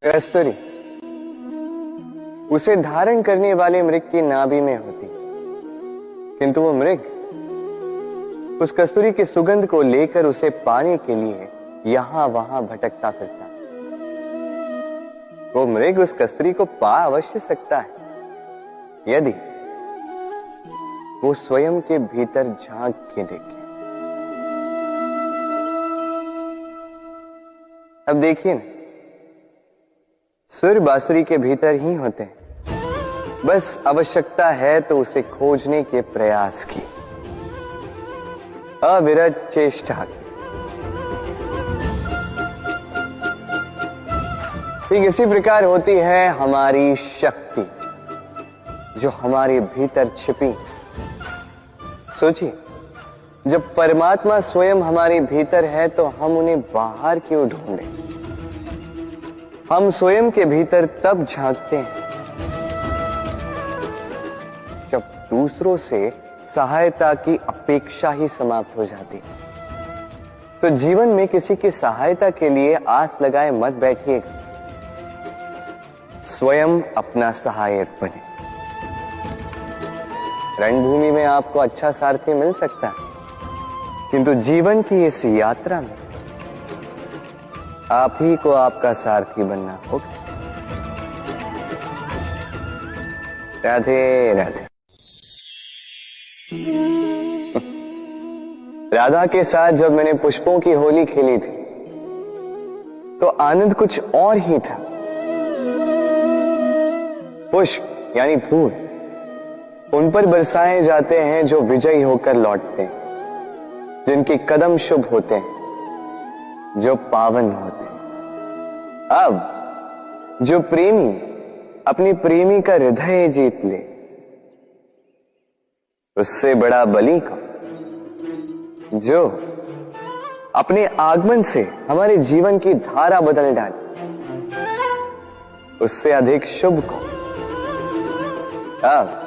कस्तूरी उसे धारण करने वाले मृग की नाभि में होती, किंतु वो मृग उस कस्तूरी की सुगंध को लेकर उसे पाने के लिए यहां वहां भटकता फिरता। वो मृग उस कस्तूरी को पा अवश्य सकता है यदि वो स्वयं के भीतर झांक के देखे। अब देखिए ना, सुर बांसुरी के भीतर ही होते हैं, बस आवश्यकता है तो उसे खोजने के प्रयास की, अविरत चेष्टा। ठीक इसी प्रकार होती है हमारी शक्ति जो हमारे भीतर छिपी। सोचिए, जब परमात्मा स्वयं हमारे भीतर है तो हम उन्हें बाहर क्यों ढूंढें? हम स्वयं के भीतर तब झांकते हैं जब दूसरों से सहायता की अपेक्षा ही समाप्त हो जाती। तो जीवन में किसी की सहायता के लिए आस लगाए मत बैठिएगा, स्वयं अपना सहायक बने। रणभूमि में आपको अच्छा सारथी मिल सकता है, किंतु जीवन की इस यात्रा में आप ही को आपका सारथी बनना होगा। राधे राधे। राधा के साथ जब मैंने पुष्पों की होली खेली थी तो आनंद कुछ और ही था। पुष्प यानी फूल उन पर बरसाए जाते हैं जो विजयी होकर लौटते हैं, जिनके कदम शुभ होते हैं, जो पावन होते हैं। अब जो प्रेमी अपनी प्रेमी का हृदय जीत ले, उससे बड़ा बलि कौन? जो अपने आगमन से हमारे जीवन की धारा बदल डाले, उससे अधिक शुभ कौन? अब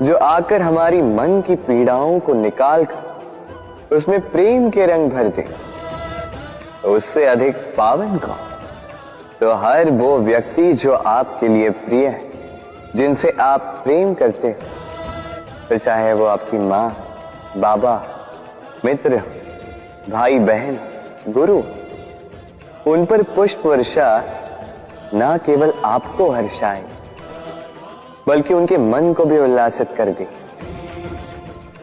जो आकर हमारी मन की पीड़ाओं को निकाल कर उसमें प्रेम के रंग भर दे, तो उससे अधिक पावन कौन? तो हर वो व्यक्ति जो आपके लिए प्रिय है, जिनसे आप प्रेम करते हैं, फिर चाहे वो आपकी मां, बाबा, मित्र, भाई बहन, गुरु, उन पर पुष्प वर्षा ना केवल आपको हर्षाए बल्कि उनके मन को भी उल्लासित कर दे,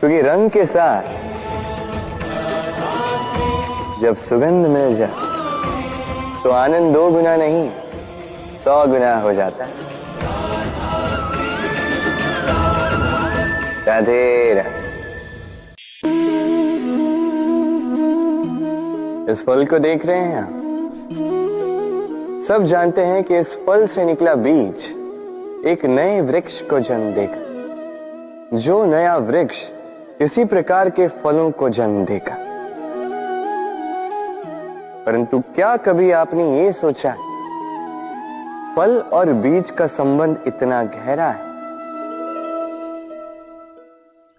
क्योंकि रंग के साथ जब सुगंध मिल जाए तो आनंद 2 गुना नहीं 100 गुना हो जाता है। राधे राधे। इस फल को देख रहे हैं आप? सब जानते हैं कि इस फल से निकला बीज एक नए वृक्ष को जन्म देगा। जो नया वृक्ष इसी प्रकार के फलों को जन्म देगा। परंतु क्या कभी आपने ये सोचा, फल और बीज का संबंध इतना गहरा है,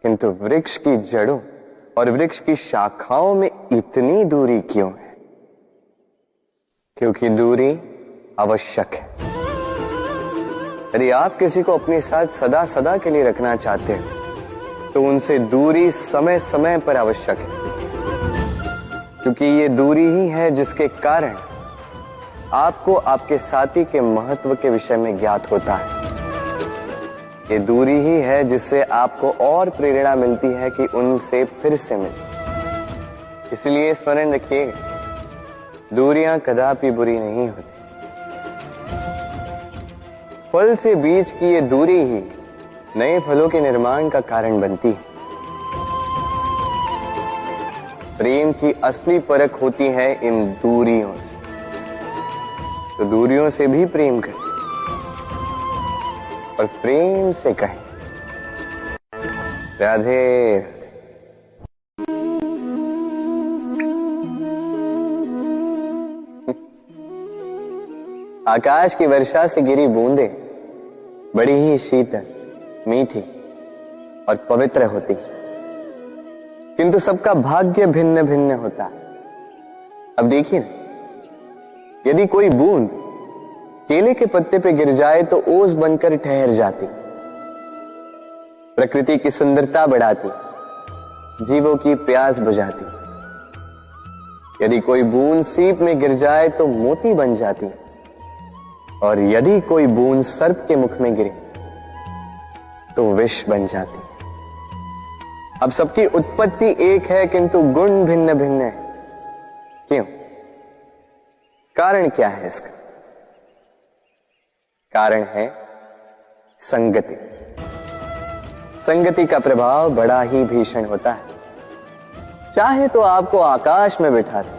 किंतु वृक्ष की जड़ों और वृक्ष की शाखाओं में इतनी दूरी क्यों है? क्योंकि दूरी आवश्यक है। यदि आप किसी को अपने साथ सदा सदा के लिए रखना चाहते हैं तो उनसे दूरी समय समय पर आवश्यक है, क्योंकि ये दूरी ही है जिसके कारण आपको आपके साथी के महत्व के विषय में ज्ञात होता है। ये दूरी ही है जिससे आपको और प्रेरणा मिलती है कि उनसे फिर से मिले। इसलिए स्मरण रखिएगा, दूरियां कदापि बुरी नहीं होती। फल से बीज की ये दूरी ही नए फलों के निर्माण का कारण बनती है। प्रेम की असली परख होती है इन दूरियों से। तो दूरियों से भी प्रेम करें और प्रेम से कहें राधे। आकाश की वर्षा से गिरी बूंदें बड़ी ही शीतल, मीठी और पवित्र होती, किंतु सबका भाग्य भिन्न भिन्न होता है। अब देखिए, यदि कोई बूंद केले के पत्ते पे गिर जाए तो ओस बनकर ठहर जाती, प्रकृति की सुंदरता बढ़ाती, जीवों की प्यास बुझाती। यदि कोई बूंद सीप में गिर जाए तो मोती बन जाती, और यदि कोई बूंद सर्प के मुख में गिरे तो विष बन जाती। अब सबकी उत्पत्ति एक है किंतु गुण भिन्न भिन्न है। क्यों? कारण क्या है इसका? कारण है संगति। संगति का प्रभाव बड़ा ही भीषण होता है। चाहे तो आपको आकाश में बिठा दे,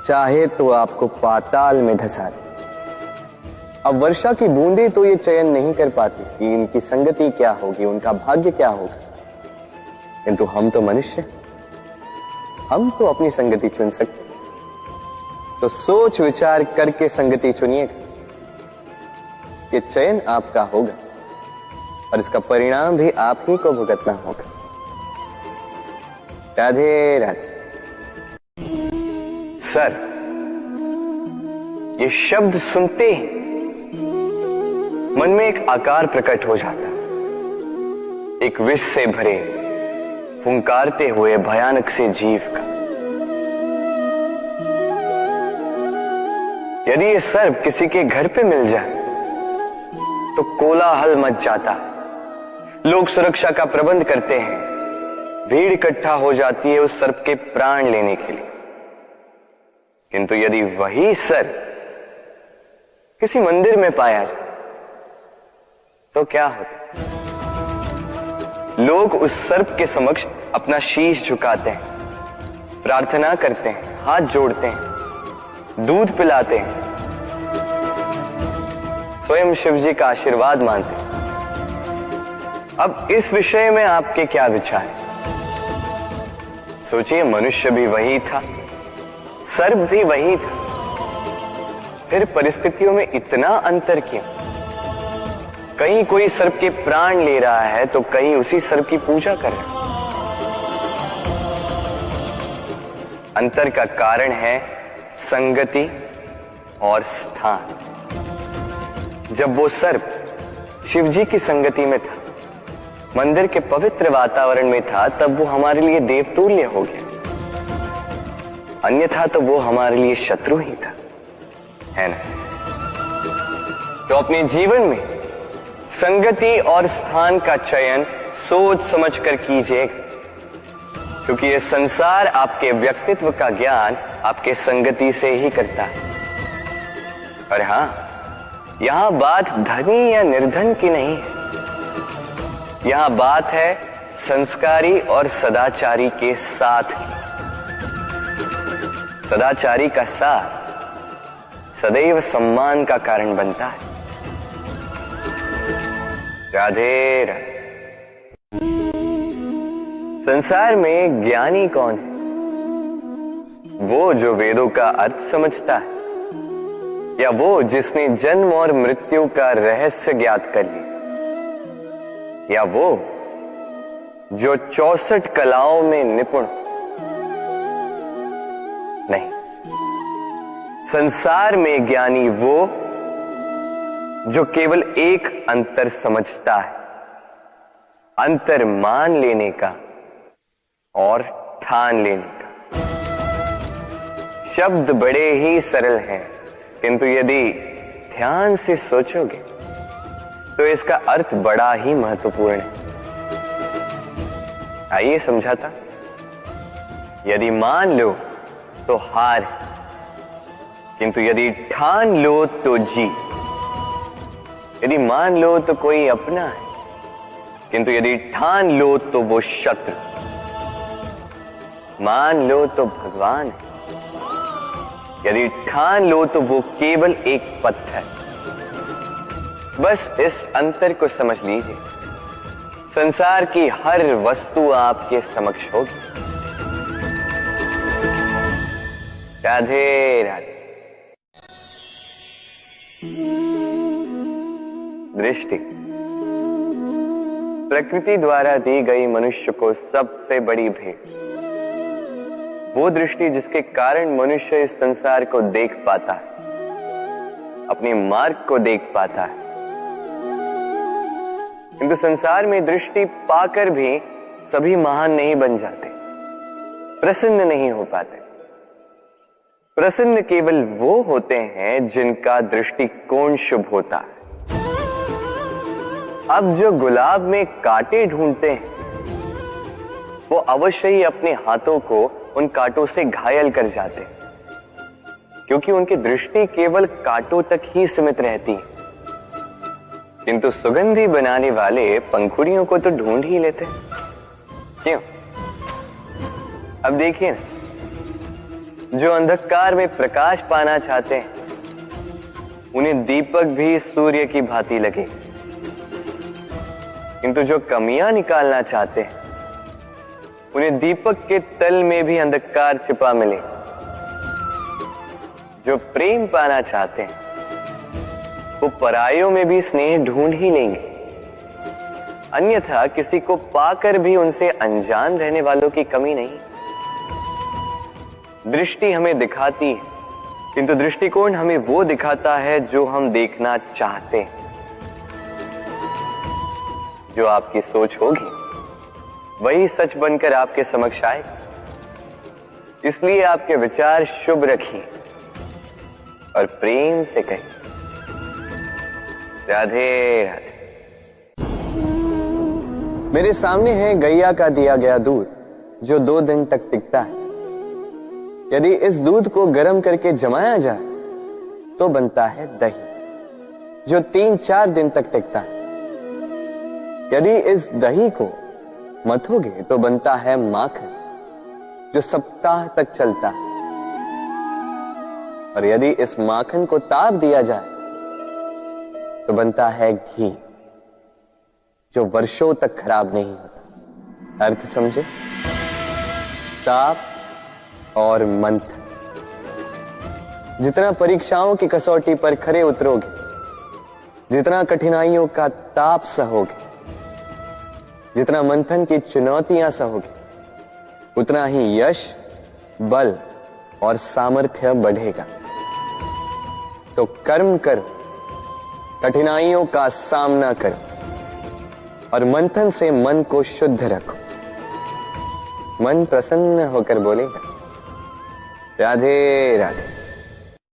चाहे तो आपको पाताल में धंसा दे। अब वर्षा की बूंदें तो ये चयन नहीं कर पाती कि इनकी संगति क्या होगी, उनका भाग्य क्या होगा, किंतु हम तो मनुष्य, हम तो अपनी संगति चुन सकते। तो सोच विचार करके संगति चुनिएगा। ये चयन आपका होगा और इसका परिणाम भी आप ही को भुगतना होगा। राधे राधे। सर, ये शब्द सुनते ही मन में एक आकार प्रकट हो जाता, एक विष से भरे फुंकारते हुए भयानक से जीव का। यदि ये सर्प किसी के घर पे मिल जाए तो कोलाहल मच जाता, लोग सुरक्षा का प्रबंध करते हैं, भीड़ इकट्ठा हो जाती है उस सर्प के प्राण लेने के लिए। किंतु यदि वही सर्प किसी मंदिर में पाया जाए तो क्या होता? लोग उस सर्प के समक्ष अपना शीश झुकाते हैं, प्रार्थना करते हैं, हाथ जोड़ते हैं, दूध पिलाते हैं, स्वयं शिव जी का आशीर्वाद मांगते हैं। अब इस विषय में आपके क्या विचार हैं? सोचिए, मनुष्य भी वही था, सर्प भी वही था, फिर परिस्थितियों में इतना अंतर क्यों? कहीं कोई सर्प के प्राण ले रहा है तो कहीं उसी सर्प की पूजा कर रहा है। अंतर का कारण है संगति और स्थान। जब वो सर्प शिवजी की संगति में था, मंदिर के पवित्र वातावरण में था, तब वो हमारे लिए देवतुल्य हो गया, अन्यथा तो वो हमारे लिए शत्रु ही था, है ना? तो अपने जीवन में संगति और स्थान का चयन सोच समझ कर कीजिएगा, क्योंकि ये संसार आपके व्यक्तित्व का ज्ञान आपके संगति से ही करता है। और हां, यहां बात धनी या निर्धन की नहीं है, यहां बात है संस्कारी और सदाचारी के साथ की। सदाचारी का साथ सदैव सम्मान का कारण बनता है। राधे राधे। संसार में ज्ञानी कौन है? वो जो वेदों का अर्थ समझता है, या वो जिसने जन्म और मृत्यु का रहस्य ज्ञात कर लिया, या वो जो 64 कलाओं में निपुण? नहीं, संसार में ज्ञानी वो जो केवल एक अंतर समझता है, अंतर मान लेने का और ठान लेने का। शब्द बड़े ही सरल हैं, किंतु यदि ध्यान से सोचोगे तो इसका अर्थ बड़ा ही महत्वपूर्ण है। आइए समझाता। यदि मान लो तो हार, किंतु यदि ठान लो तो जीत। यदि मान लो तो कोई अपना है, किंतु यदि ठान लो तो वो शत्रु। मान लो तो भगवान है, यदि ठान लो तो वो केवल एक पत्थर। बस इस अंतर को समझ लीजिए, संसार की हर वस्तु आपके समक्ष होगी। राधे राधे। दृष्टि प्रकृति द्वारा दी गई मनुष्य को सबसे बड़ी भेंट। वो दृष्टि जिसके कारण मनुष्य इस संसार को देख पाता है, अपने मार्ग को देख पाता है। किंतु संसार में दृष्टि पाकर भी सभी महान नहीं बन जाते, प्रसन्न नहीं हो पाते। प्रसन्न केवल वो होते हैं जिनका दृष्टिकोण शुभ होता है। अब जो गुलाब में कांटे ढूंढते हैं वो अवश्य ही अपने हाथों को उन कांटों से घायल कर जाते हैं, क्योंकि उनकी दृष्टि केवल कांटों तक ही सीमित रहती है। किंतु सुगंधी बनाने वाले पंखुड़ियों को तो ढूंढ ही लेते हैं। क्यों? अब देखिए ना, जो अंधकार में प्रकाश पाना चाहते हैं उन्हें दीपक भी सूर्य की भांति लगे, किंतु जो कमियां निकालना चाहते हैं उन्हें दीपक के तल में भी अंधकार छिपा मिले। जो प्रेम पाना चाहते हैं वो परायों में भी स्नेह ढूंढ ही लेंगे, अन्यथा किसी को पाकर भी उनसे अनजान रहने वालों की कमी नहीं। दृष्टि हमें दिखाती है, किंतु दृष्टिकोण हमें वो दिखाता है जो हम देखना चाहते हैं। जो आपकी सोच होगी वही सच बनकर आपके समक्ष आएगा। इसलिए आपके विचार शुभ रखिए और प्रेम से कहिए, राधे राधे। मेरे सामने है गैया का दिया गया दूध जो 2 दिन तक टिकता है। यदि इस दूध को गर्म करके जमाया जाए तो बनता है दही जो 3-4 दिन तक टिकता है। यदि इस दही को मथोगे तो बनता है माखन जो सप्ताह तक चलता है। और यदि इस माखन को ताप दिया जाए तो बनता है घी जो वर्षों तक खराब नहीं होता। अर्थ समझे? ताप और मंथन। जितना परीक्षाओं की कसौटी पर खरे उतरोगे, जितना कठिनाइयों का ताप सहोगे, जितना मंथन की चुनौतियां सहोगे, उतना ही यश, बल और सामर्थ्य बढ़ेगा। तो कर्म करो, कठिनाइयों का सामना करो और मंथन से मन को शुद्ध रखो। मन प्रसन्न होकर बोलेगा, राधे राधे।